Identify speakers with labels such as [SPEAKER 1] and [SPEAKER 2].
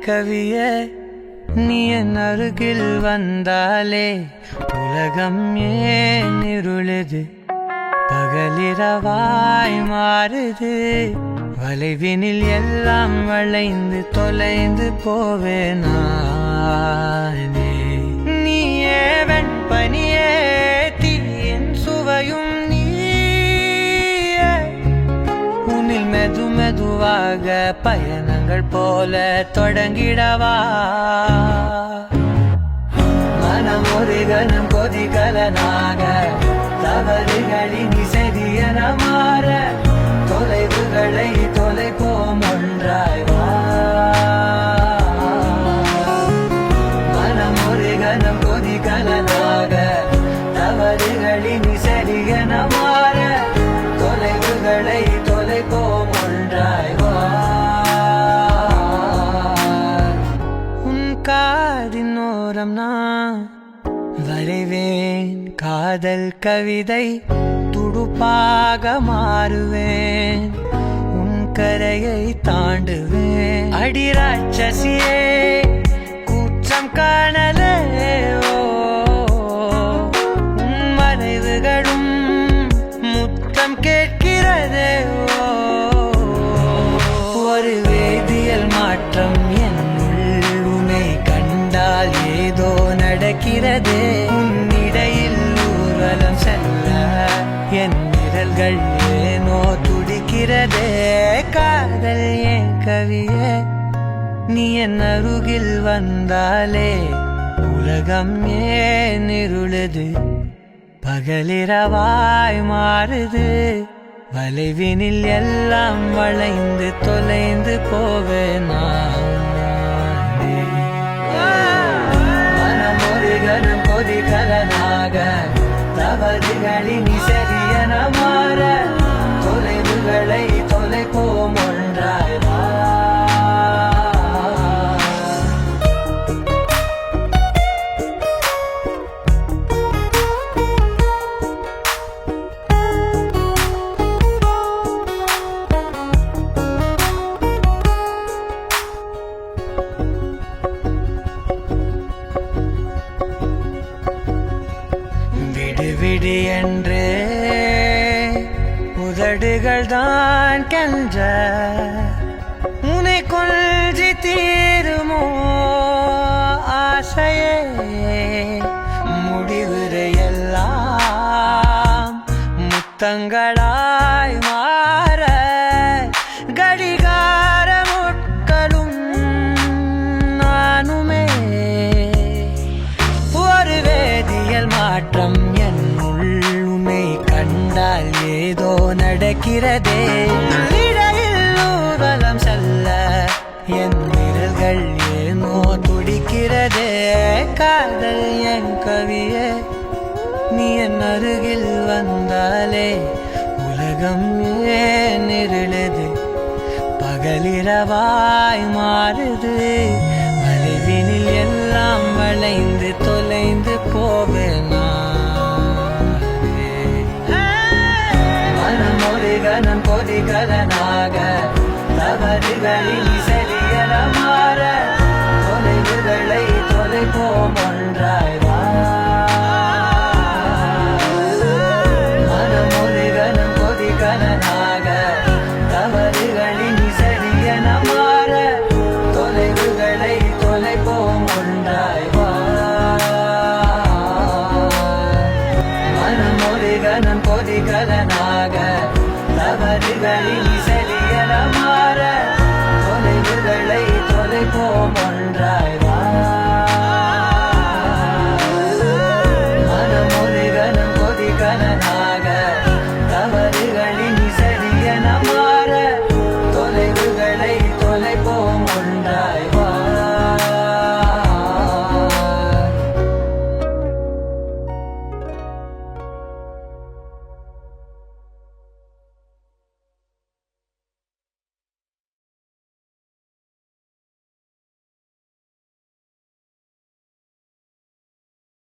[SPEAKER 1] கவியே நீ என் அருகில் வந்தாலே உலகம் ஏன் இருளுது பகலிரவாய் மாறுது வளைவினில் எல்லாம் வளைந்து தொலைந்து போவேனானே நீயே வெண்பனியே தீயின் சுவையும் நீயே உன்னில் மெது மெதுவாக பயணங்கள் போல தொடங்கிடவா மனம் ஒரு கணம் கொதிகலனாக தவறுகளின் சரியன மாற தொலைவுகளை தொலைப்போம் ஒன்றாய் வா மனம் ஒரு கணம் கொதிகலனாக தவறுகளின் சரியன மாற தொலைவுகளை தொலைப்போம் ஒன்றாய் வா உன் காதின் ஓரம் நான் வரைவேன் காதல் கவிதை துடுப்பாக மாறுவேன் உன் கரையை தாண்டுவேன் அடி ராட்சசியே கூற்றம் காணலே உன் மறைவுகளும் முத்தம் கேட்கிறதே ஒரு வேதியியல் மாற்றம் என்னுள் உன்னை கண்டால் ஏதோ நடக்கிறதே உன்னிடையில் ஊர்வலம் செல்ல என் விரல்கள் ஏனோ துடிக்கிறதே காதல் ஏன் கவியே நீ என் அருகில் வந்தாலே உலகம் ஏன் இருளுது பகலிரவாய் மாறுது வளைவினில் எல்லாம் வளைந்து தொலைந்து போவேனா கணம் கொதிகலனாக தவறுகளின் சரியன மாற தொலைவுகளை தொலைப்போம் ஒன்றாய் வா விடு என்று உதடுகள் தான் கென்ற உன்னை கொள்சி தீருமோ ஆசையே முடிவுரையெல்லாம் முத்தங்களாய் மாற கடிகார முட்களும் நானுமே ஒரு வேதியியல் மாற்றம் உன்னை கண்டால் ஏதோ நடக்கிறதே இடையில் ஊர்வலம் செல்ல என் விரல்கள் ஏனோ துடிக்கிறதே காதல் என் கவியே நீ என் அருகில் வந்தாலே உலகம் ஏன் இருளுது பகலிரவாய் மாறுது வளைவினில் எல்லாம் வளைந்து தொலைந்து போவேனா கணம் கொதிகலனாக தவறுகளின் சரியன மாற தொலைவுகளை தொலைப்போம் ஒன்றாய் வா மனம் ஒரு கணம் கொதிகலனாக தவறுகளின் சரியன மாற தொலைவுகளை தொலைப்போம் ஒன்றாய் வா மனம் ஒரு கணம் கொதிகலனாக தவறுகளின்